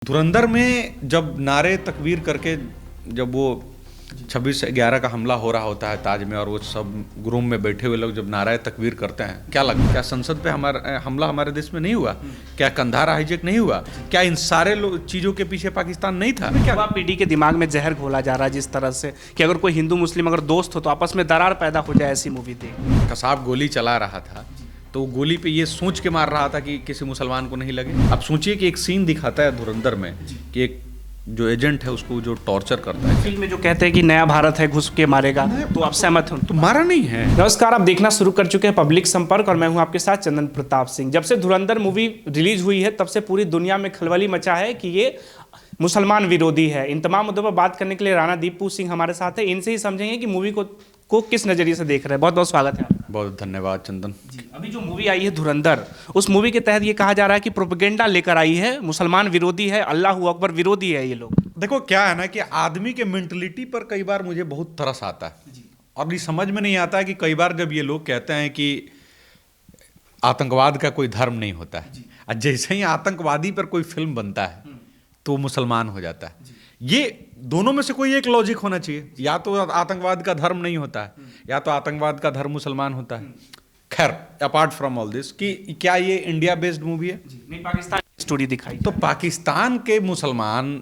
धुरंधर में जब नारे तकबीर करके जब वो 26/11 का हमला हो रहा होता है ताज में और वो सब रूम में बैठे हुए लोग जब नारे तकबीर करते हैं, क्या लगता है? क्या संसद पे हमला हमारे देश में नहीं हुआ? क्या कंधार हाईजैक नहीं हुआ? क्या इन सारे चीज़ों के पीछे पाकिस्तान नहीं था? युवा पीढ़ी के दिमाग में जहर घोला जा रहा है जिस तरह से कि अगर कोई हिंदू मुस्लिम अगर दोस्त हो तो आपस में दरार पैदा हो जाए, ऐसी मूवी देख। कसाब गोली चला रहा था तो गोली पे ये सोच के मार रहा था कि किसी मुसलमान को नहीं लगे। अब सोचिए कि एक सीन दिखाता है धुरंधर में कि एक जो एजेंट है उसको जो टॉर्चर करता है। फिल्म में जो कहते हैं कि नया भारत है घुस के मारेगा, तो आप सहमत हो? तो मारा नहीं है। नमस्कार, आप देखना शुरू कर चुके हैं पब्लिक संपर्क और मैं हूं आपके साथ चंदन प्रताप सिंह। जब से धुरंधर मूवी रिलीज हुई है तब से पूरी दुनिया में खलबली मचा है कि ये मुसलमान विरोधी है। इन तमाम मुद्दों पर बात करने के लिए राणा दीपू सिंह हमारे साथ है। इनसे ही समझेंगे कि मूवी को किस नजरिए से देख रहे हैं। बहुत बहुत स्वागत है आपका। बहुत धन्यवाद चंदन। अभी जो मूवी आई है धुरंधर, उस मूवी के तहत ये कहा जा रहा है कि प्रोपेगेंडा लेकर आई है, मुसलमान विरोधी है, अल्लाह अकबर विरोधी है ये लोग। देखो क्या है ना कि आदमी के मेंटलिटी पर कई बार मुझे बहुत तरस आता है और ये समझ में नहीं आता है कि कई बार जब ये लोग कहते हैं कि आतंकवाद का कोई धर्म नहीं होता है और जैसे ही आतंकवादी पर कोई फिल्म बनता है तो मुसलमान हो जाता है। ये दोनों में से कोई एक लॉजिक होना चाहिए। या तो आतंकवाद का धर्म नहीं होता है या तो आतंकवाद का धर्म मुसलमान होता है। खैर, अपार्ट फ्रॉम ऑल दिस कि क्या ये इंडिया बेस्ड मूवी है? नहीं, पाकिस्तान स्टोरी दिखाई। तो पाकिस्तान के मुसलमान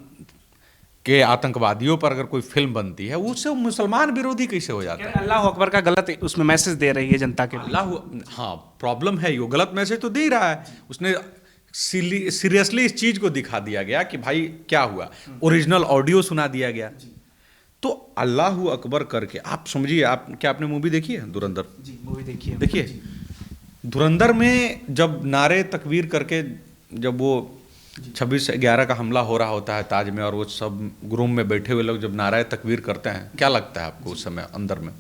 के आतंकवादियों पर अगर कोई फिल्म बनती है उससे मुसलमान विरोधी कैसे हो जाता है? अल्लाह अकबर का गलत उसमें मैसेज दे रही है जनता के। अल्लाह, हाँ, प्रॉब्लम है, ये गलत मैसेज तो दे ही रहा है। उसने सीरियसली इस चीज को दिखा दिया गया कि भाई क्या हुआ, ओरिजिनल ऑडियो सुना दिया गया। तो अल्लाह अकबर करके आप समझिए। आप क्या आपने मूवी देखी है धुरंधर? जी, मूवी देखिए। देखिए, धुरंधर में जब नारे तकबीर करके जब वो 26/11 का हमला हो रहा होता है ताज में और वो सब रूम में बैठे हुए लोग जब नारे तकबीर करते हैं, क्या लगता है आपको उस समय अंदर में?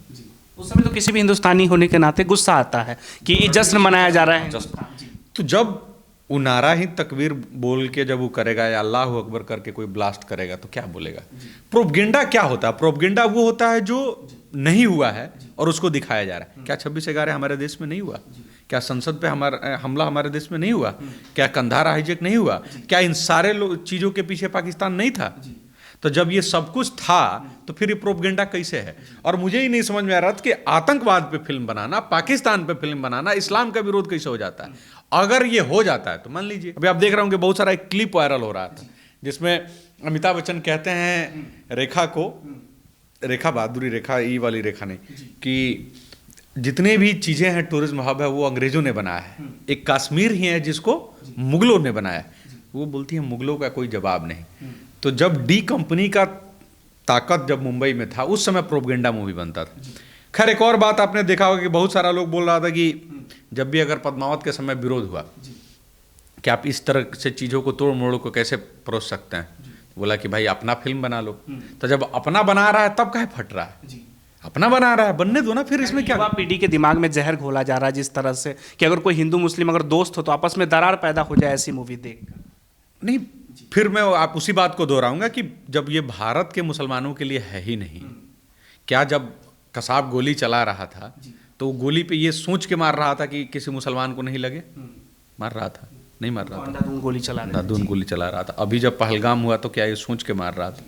उस समय तो किसी भी हिंदुस्तानी होने के नाते गुस्सा आता है कि ये जश्न मनाया जा रहा है। तो जब वो नारा ही तकबीर बोल के जब वो करेगा या अल्लाह अकबर करके कोई ब्लास्ट करेगा तो क्या बोलेगा? प्रोपगेंडा क्या होता है? प्रोपगेंडा वो होता है जो नहीं हुआ है और उसको दिखाया जा रहा है। क्या 26/11 हमारे देश में नहीं हुआ? क्या संसद पे हमला हमारे देश में नहीं हुआ? क्या कंधार हाईजैक नहीं हुआ? क्या इन सारे चीज़ों के पीछे पाकिस्तान नहीं था? तो जब ये सब कुछ था तो फिर ये प्रोपगेंडा कैसे है? और मुझे ही नहीं समझ में आ रहा था कि आतंकवाद पे फिल्म बनाना, पाकिस्तान पे फिल्म बनाना, इस्लाम का विरोध कैसे हो जाता है? अगर ये हो जाता है तो मान लीजिए, अभी आप देख रहे होंगे बहुत सारा एक क्लिप वायरल हो रहा था जिसमें अमिताभ बच्चन कहते हैं रेखा को, रेखा बहादुरी, रेखा ई वाली रेखा नहीं, कि जितने भी चीज़ें हैं टूरिज्म हब है वो अंग्रेजों ने बनाया है, एक कश्मीर ही है जिसको मुगलों ने बनाया है। वो बोलती है मुगलों का कोई जवाब नहीं। तो जब डी कंपनी का ताकत जब मुंबई में था उस समय प्रोपगेंडा मूवी बनता था। खैर, एक और बात आपने देखा होगा कि बहुत सारा लोग बोल रहा था कि जब भी अगर पद्मावत के समय विरोध हुआ कि आप इस तरह से चीज़ों को तोड़ मोड़ को कैसे परोस सकते हैं, बोला कि भाई अपना फिल्म बना लो। तो जब अपना बना रहा है तब काहे फट रहा है? अपना बना रहा है, बनने दो ना, फिर इसमें क्या? युवा पीढ़ी के दिमाग में जहर घोला जा रहा है जिस तरह से कि अगर कोई हिंदू मुस्लिम अगर दोस्त हो तो आपस में दरार पैदा हो जाए, ऐसी मूवी देख। नहीं, फिर मैं आप उसी बात को दोहराऊंगा कि जब ये भारत के मुसलमानों के लिए है ही नहीं। क्या जब कसाब गोली चला रहा था तो गोली पे ये सोच के मार रहा था कि किसी मुसलमान को नहीं लगे? मार रहा था? नहीं मार रहा था, अंधाधुंध गोली चला रहा था। अभी जब पहलगाम हुआ तो क्या ये सोच के मार रहा था?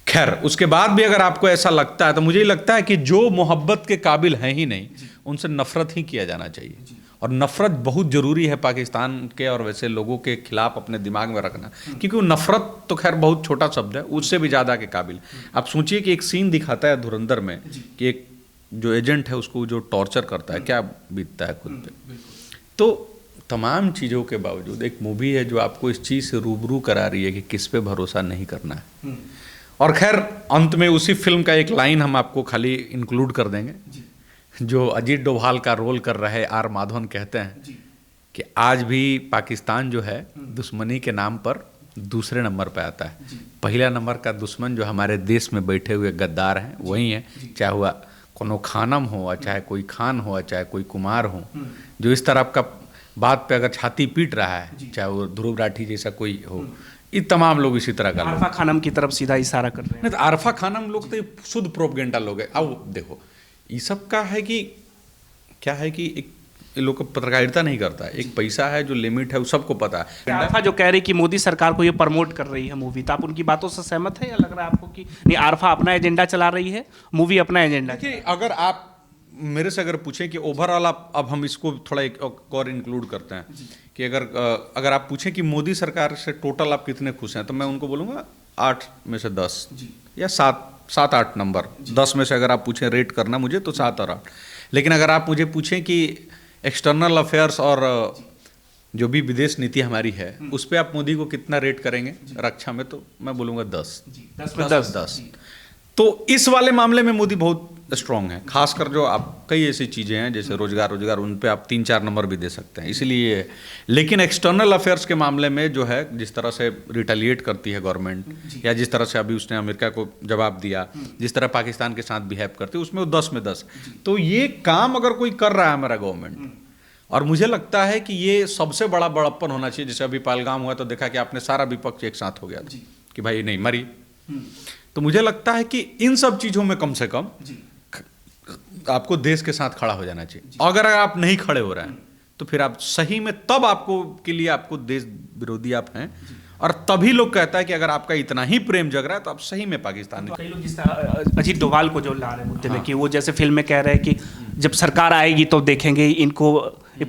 खैर, उसके बाद भी अगर आपको ऐसा लगता है तो मुझे लगता है कि जो मोहब्बत के काबिल हैं ही नहीं उनसे नफरत ही किया जाना चाहिए। और नफरत बहुत ज़रूरी है पाकिस्तान के और वैसे लोगों के खिलाफ अपने दिमाग में रखना, क्योंकि वो नफरत तो खैर बहुत छोटा शब्द है, उससे भी ज़्यादा के काबिल। आप सोचिए कि एक सीन दिखाता है धुरंधर में कि एक जो एजेंट है उसको जो टॉर्चर करता है, क्या बीतता है खुद पे। तो तमाम चीज़ों के बावजूद एक मूवी है जो आपको इस चीज़ से रूबरू करा रही है कि किस पे भरोसा नहीं करना है। और खैर, अंत में उसी फिल्म का एक लाइन हम आपको खाली इंक्लूड कर देंगे जो अजीत डोभाल का रोल कर रहे आर माधवन कहते हैं कि आज भी पाकिस्तान जो है दुश्मनी के नाम पर दूसरे नंबर पे आता है। पहला नंबर का दुश्मन जो हमारे देश में बैठे हुए गद्दार हैं वही है, चाहे वह कोनो खानम हो, चाहे कोई खान हो, चाहे कोई कुमार हो, जो इस तरह का बात पे अगर छाती पीट रहा है, चाहे वो ध्रुव राठी जैसा कोई हो, ये तमाम लोग इसी तरह का लोग। आरफा खानम की तरफ सीधा इशारा कर रहे हैं। नहीं तो आरफा खानम लोग तो शुद्ध प्रोपगेंडा लोग है। अब देखो ये सब का है कि क्या है कि ये लोग को पत्रकारिता नहीं करता है। एक पैसा है जो लिमिट है, वो सबको पता है। आरफा जो कह रही कि मोदी सरकार को ये प्रमोट कर रही है मूवी, तो आप उनकी बातों से सहमत है या लग रहा है आपको कि नहीं आरफा अपना एजेंडा चला रही है, मूवी अपना एजेंडा? देखिए, अगर आप मेरे से अगर पूछें कि ओवरऑल आप, अब हम इसको थोड़ा एक और इंक्लूड करते हैं कि अगर आप पूछें कि मोदी सरकार से टोटल आप कितने खुश हैं, तो मैं उनको बोलूँगा 8 में से 10 या 7-8 नंबर। 10 में से अगर आप पूछें रेट करना मुझे, तो 7 और 8। लेकिन अगर आप मुझे पूछें कि एक्सटर्नल अफेयर्स और जो भी विदेश नीति हमारी है उस पर आप मोदी को कितना रेट करेंगे रक्षा में, तो मैं बोलूँगा 10 में 10। तो इस वाले मामले में मोदी बहुत स्ट्रांग है, खासकर जो आप कई ऐसी चीज़ें हैं जैसे रोजगार उन पे आप 3-4 नंबर भी दे सकते हैं, इसलिए। लेकिन एक्सटर्नल अफेयर्स के मामले में जो है, जिस तरह से रिटेलिएट करती है गवर्नमेंट, या जिस तरह से अभी उसने अमेरिका को जवाब दिया, जिस तरह पाकिस्तान के साथ बिहेव करती है, उसमें वो 10 में 10। तो ये काम अगर कोई कर रहा है हमारा गवर्नमेंट, और मुझे लगता है कि ये सबसे बड़ा बड़प्पन होना चाहिए। जैसे अभी पहलगाम हुआ तो देखा कि आपने सारा विपक्ष एक साथ हो गया था कि भाई नहीं मरी। तो मुझे लगता है कि इन सब चीज़ों में कम से कम आपको देश के साथ खड़ा हो जाना चाहिए। अगर आप नहीं खड़े हो रहे हैं तो फिर आप सही में, तब आपको के लिए आपको देश विरोधी आप हैं। और तभी लोग कहता है कि अगर आपका इतना ही प्रेम जग रहा है तो आप सही में पाकिस्तान। कई लोग जिस अजीत डोभाल को जो ला रहे हैं मुद्दे में कि वो जैसे फिल्म में कह रहे हैं कि जब सरकार आएगी तो देखेंगे, इनको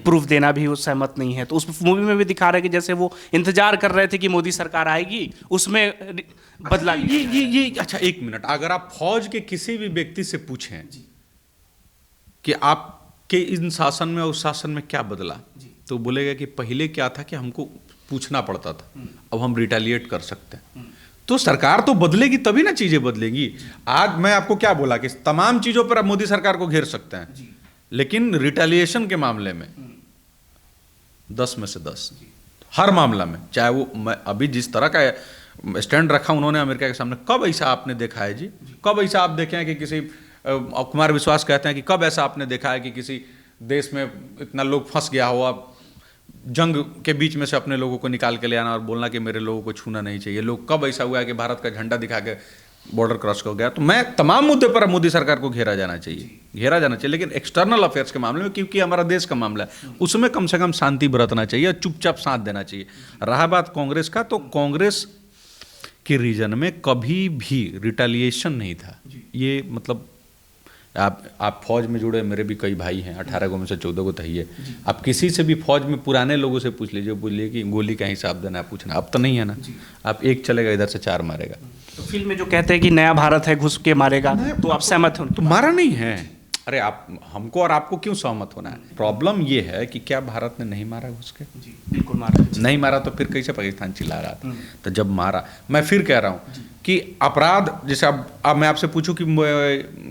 प्रूफ देना भी वो सहमत नहीं है। तो उस मूवी में भी दिखा रहे हैं कि जैसे वो इंतजार कर रहे थे कि मोदी सरकार आएगी, उसमें बदला ये अच्छा, 1 मिनट, अगर आप फौज के किसी भी व्यक्ति से पूछें कि आपके इन शासन में और उस शासन में क्या बदला, तो बोलेगा कि पहले क्या था कि हमको पूछना पड़ता था, अब हम रिटेलिएट कर सकते हैं। तो सरकार तो बदलेगी तभी ना चीजें बदलेंगी। आज मैं आपको क्या बोला कि तमाम चीजों पर आप मोदी सरकार को घेर सकते हैं, लेकिन रिटेलिएशन के मामले में 10 में से 10 हर मामला में। चाहे वो, मैं अभी जिस तरह का स्टैंड रखा उन्होंने अमेरिका के सामने, कब ऐसा आपने देखा है जी? कब ऐसा आप देखे हैं कि किसी कुमार विश्वास कहते हैं कि कब ऐसा आपने देखा है कि किसी देश में इतना लोग फंस गया हो, आप जंग के बीच में से अपने लोगों को निकाल के ले आना और बोलना कि मेरे लोगों को छूना नहीं चाहिए। लोग, कब ऐसा हुआ है कि भारत का झंडा दिखा के बॉर्डर क्रॉस हो गया? तो मैं तमाम मुद्दे पर मोदी सरकार को घेरा जाना चाहिए, लेकिन एक्सटर्नल अफेयर्स के मामले में, क्योंकि हमारा देश का मामला है, उसमें कम से कम शांति बरतना चाहिए और चुपचाप साथ देना चाहिए। रहा बात कांग्रेस का, तो कांग्रेस के रीजन में कभी भी रिटेलिएशन नहीं था। ये मतलब आप फौज में जुड़े, मेरे भी कई भाई हैं, 18 को में से 14 को तही है। आप किसी से भी फौज में पुराने लोगों से पूछ लीजिए, बोलिए कि गोली का हिसाब देना है, पूछना। अब तो नहीं है ना, आप एक चलेगा इधर से 4 मारेगा। तो फिल्म में जो कहते हैं कि नया भारत है, घुस के मारेगा, तो आप सहमत हो? तो मारा नहीं है। अरे आप, हमको और आपको क्यों सहमत होना है? प्रॉब्लम ये है कि क्या भारत ने नहीं मारा घुस के? बिल्कुल मारा। नहीं मारा तो फिर कैसे पाकिस्तान चिल्ला रहा था? तो जब मारा, मैं फिर कह रहा हूँ कि अपराध, जैसे अब मैं आपसे पूछूं कि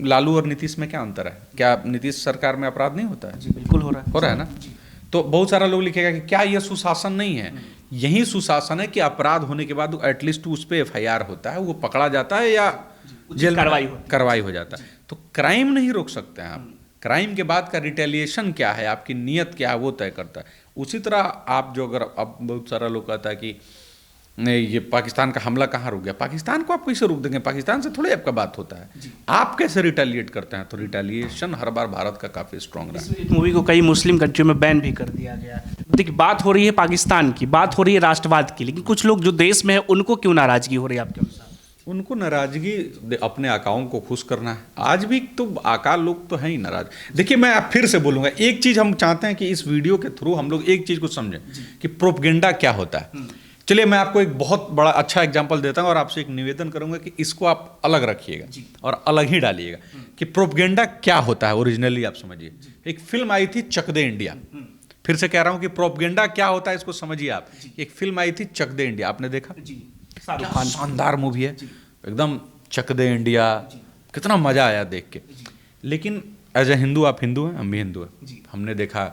लालू और नीतीश में क्या अंतर है? क्या नीतीश सरकार में अपराध नहीं होता है? जी बिल्कुल हो रहा है ना। तो बहुत सारा लोग लिखेगा कि क्या यह सुशासन नहीं है? यही सुशासन है कि अपराध होने के बाद एटलीस्ट उस पर FIR होता है, वो पकड़ा जाता है या जेल कार्रवाई हो जाता है। तो क्राइम नहीं रोक सकते हैं आप। क्राइम के बाद का रिटेलिएशन क्या है, आपकी नीयत क्या है, वो तय करता है। उसी तरह आप जो, अगर अब बहुत सारा लोग कहता है कि नहीं ये पाकिस्तान का हमला कहाँ रुक गया, पाकिस्तान को आप कैसे रोक देंगे? पाकिस्तान से थोड़ी आपका बात होता है, आप कैसे रिटेलिएट करते हैं? तो रिटेलिएशन हर बार भारत का काफ़ी स्ट्रांग रहा है। इस मूवी को कई मुस्लिम कंट्रियों में बैन भी कर दिया गया। देखिए, बात हो रही है पाकिस्तान की, बात हो रही है राष्ट्रवाद की, लेकिन कुछ लोग जो देश में है उनको क्यों नाराजगी हो रही है आपके अनुसार? उनको नाराजगी अपने आकाओं को खुश करना है। आज भी तो आका लोग तो हैं ही नाराज। देखिए, मैं आप फिर से बोलूँगा, एक चीज़ हम चाहते हैं कि इस वीडियो के थ्रू हम लोग एक चीज़ को समझें कि प्रोपगेंडा क्या होता है। चलिए, मैं आपको एक बहुत बड़ा अच्छा एग्जाम्पल देता हूँ और आपसे एक निवेदन करूँगा कि इसको आप अलग रखिएगा और अलग ही डालिएगा कि प्रोपगेंडा क्या होता है ओरिजिनली। आप समझिए, एक फिल्म आई थी चक दे इंडिया। फिर से कह रहा हूँ कि प्रोपगेंडा क्या होता है, इसको समझिए आप। एक फिल्म आई थी चक दे इंडिया, आपने देखा? क्या शानदार मूवी है एकदम, चक दे इंडिया, कितना मजा आया देख के। लेकिन एज ए हिंदू, आप हिंदू हैं, हम भी हिंदू हैं, हमने देखा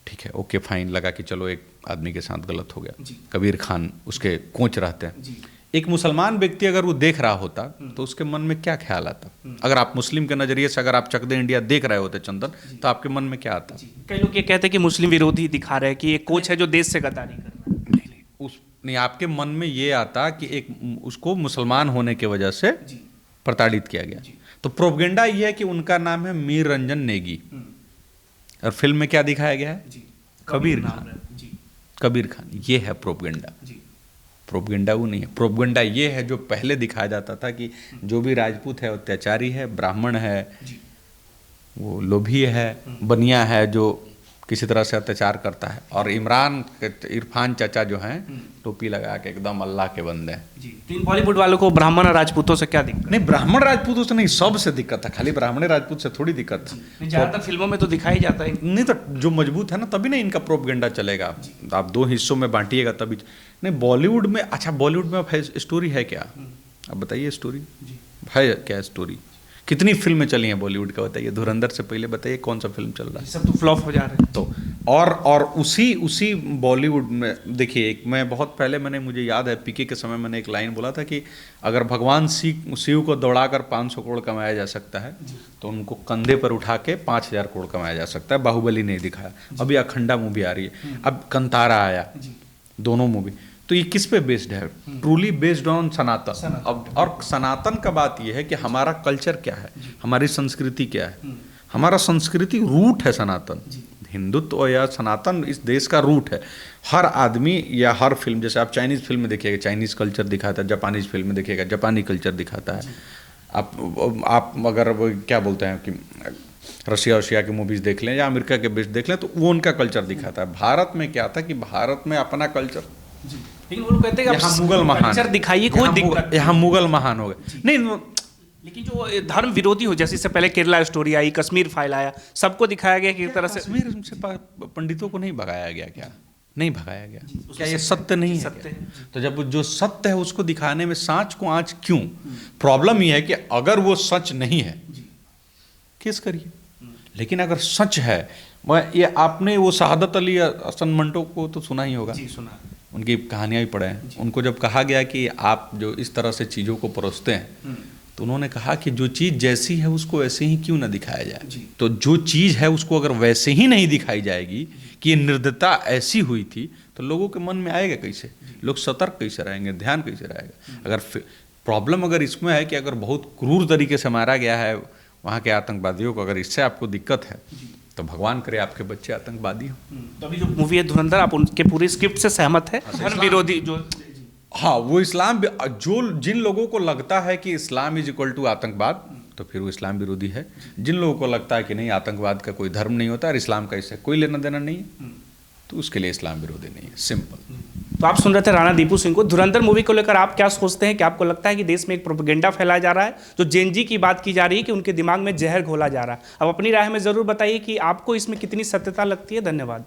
ठीक है, ओके फाइन, लगा कि चलो एक आदमी के साथ गलत हो गया। कबीर खान उसके कोच रहते हैं। एक मुसलमान व्यक्ति अगर वो देख रहा होता तो उसके मन में क्या ख्याल आता? अगर आप मुस्लिम के नजरिए से अगर आप चक दे इंडिया देख रहे होते चंदन, तो आपके मन में क्या आता? कई लोग ये कहते हैं कि मुस्लिम विरोधी दिखा रहे हैं कि एक कोच है जो देश से गद्दारी कर रहा है। नहीं, आपके मन में ये आता कि एक उसको मुसलमान होने की वजह से प्रताड़ित किया गया। तो प्रोपगेंडा ये है कि उनका नाम है मीर रंजन नेगी। और फिल्म में क्या दिखाया गया है? जी, कबीर नाम खान। है। जी कबीर खान, ये है प्रोपगेंडा। जी प्रोपगेंडा वो नहीं है। प्रोपगेंडा ये है जो पहले दिखाया जाता था कि जो भी राजपूत है अत्याचारी है, ब्राह्मण है, जी वो लोभी है, बनिया है जो किसी तरह से अत्याचार करता है। और इरफान चाचा जो हैं टोपी लगा के एकदम अल्लाह के बंदे हैं। जी। तो इन बॉलीवुड वालों को ब्राह्मण और राजपूतों से क्या दिक्कत? नहीं, ब्राह्मण राजपूतों से नहीं, सबसे दिक्कत था, खाली ब्राह्मण राजपूत से थोड़ी दिक्कत था। ज़्यादातर फिल्मों में तो दिखाई जाता है। नहीं तो जो मजबूत है ना तभी ना इनका प्रोपगेंडा चलेगा। आप दो हिस्सों में बांटिएगा तभी। नहीं बॉलीवुड में, अच्छा बॉलीवुड में अब स्टोरी है क्या? अब बताइए स्टोरी है क्या? स्टोरी कितनी फिल्में चली हैं बॉलीवुड का बताइए? धुरंधर से पहले बताइए कौन सा फिल्म चल रहा है? सब तो फ्लॉप हो जा रहे हैं। तो और उसी बॉलीवुड में देखिए, एक मैं बहुत पहले मुझे याद है पीके के समय मैंने एक लाइन बोला था कि अगर भगवान शिव को दौड़ाकर 500 करोड़ कमाया जा सकता है तो उनको कंधे पर उठा के 5000 करोड़ कमाया जा सकता है। बाहुबली नहीं दिखाया, अभी अखंडा मूवी आ रही है, अब कंतारा आया, दोनों मूवी। तो ये किस पे बेस्ड है? ट्रूली बेस्ड ऑन सनातन। अब और सनातन का बात ये है कि हमारा कल्चर क्या है, हमारी संस्कृति क्या है। हमारा संस्कृति रूट है सनातन। हिंदुत्व या सनातन इस देश का रूट है। हर आदमी या हर फिल्म, जैसे आप चाइनीज़ फिल्म में देखिएगा चाइनीज़ कल्चर दिखाता है, जापानीज़ फिल्म में देखिएगा जापानी कल्चर दिखाता है। आप अगर वो क्या बोलते हैं कि रशिया की मूवीज़ देख लें या अमेरिका के बेस्ड देख लें तो वो उनका कल्चर दिखाता है। भारत में क्या था कि भारत में अपना कल्चर, लेकिन वो कहते हैं कि यहाँ मुगल महान कल्चर दिखाइए, कोई दिक्कत यहाँ मुगल महान हो गए नहीं। लेकिन जो धर्म विरोधी हो, जैसे इससे पहले Kerala story I, Kashmir file आया, सबको दिखाया गया कि एक तरह से कश्मीर से पंडितों को नहीं भगाया गया क्या? नहीं भगाया गया। क्या ये सत्य नहीं है? सत्य है। तो जब जो सत्य है उसको दिखाने में सांच को आंच क्यों? प्रॉब्लम ये है कि अगर वो सच नहीं है केस करिए, लेकिन अगर सच है, ये आपने वो शहादत अली हसन मंटो को तो सुना ही होगा। जी सुना। उनकी कहानियाँ भी पढ़े हैं। उनको जब कहा गया कि आप जो इस तरह से चीज़ों को परोसते हैं तो उन्होंने कहा कि जो चीज़ जैसी है उसको वैसे ही क्यों ना दिखाया जाए। तो जो चीज़ है उसको अगर वैसे ही नहीं दिखाई जाएगी कि ये निर्दयता ऐसी हुई थी तो लोगों के मन में आएगा कैसे? लोग सतर्क कैसे रहेंगे? ध्यान कैसे रहेगा? अगर प्रॉब्लम अगर इसमें है कि अगर बहुत क्रूर तरीके से मारा गया है वहाँ के आतंकवादियों को, अगर इससे आपको दिक्कत है तो भगवान करे आपके बच्चे आतंकवादी हो। तो अभी जो मूवी है धुरंधर, आप उनके पूरे स्क्रिप्ट से सहमत है? धर्म विरोधी जो, हाँ वो इस्लाम, जो जिन लोगों को लगता है कि इस्लाम इज इक्वल टू आतंकवाद तो फिर वो इस्लाम विरोधी है। जिन लोगों को लगता है कि नहीं आतंकवाद का कोई धर्म नहीं होता और इस्लाम का इससे कोई लेना देना नहीं है तो उसके लिए इस्लाम विरोधी नहीं है, सिंपल। तो आप सुन रहे थे राणा दीपू सिंह को। धुरंधर मूवी को लेकर आप क्या सोचते हैं? कि आपको लगता है कि देश में एक प्रोपेगेंडा फैलाया जा रहा है, जो जेनजी की बात की जा रही है कि उनके दिमाग में जहर घोला जा रहा है? अब अपनी राय में ज़रूर बताइए कि आपको इसमें कितनी सत्यता लगती है। धन्यवाद।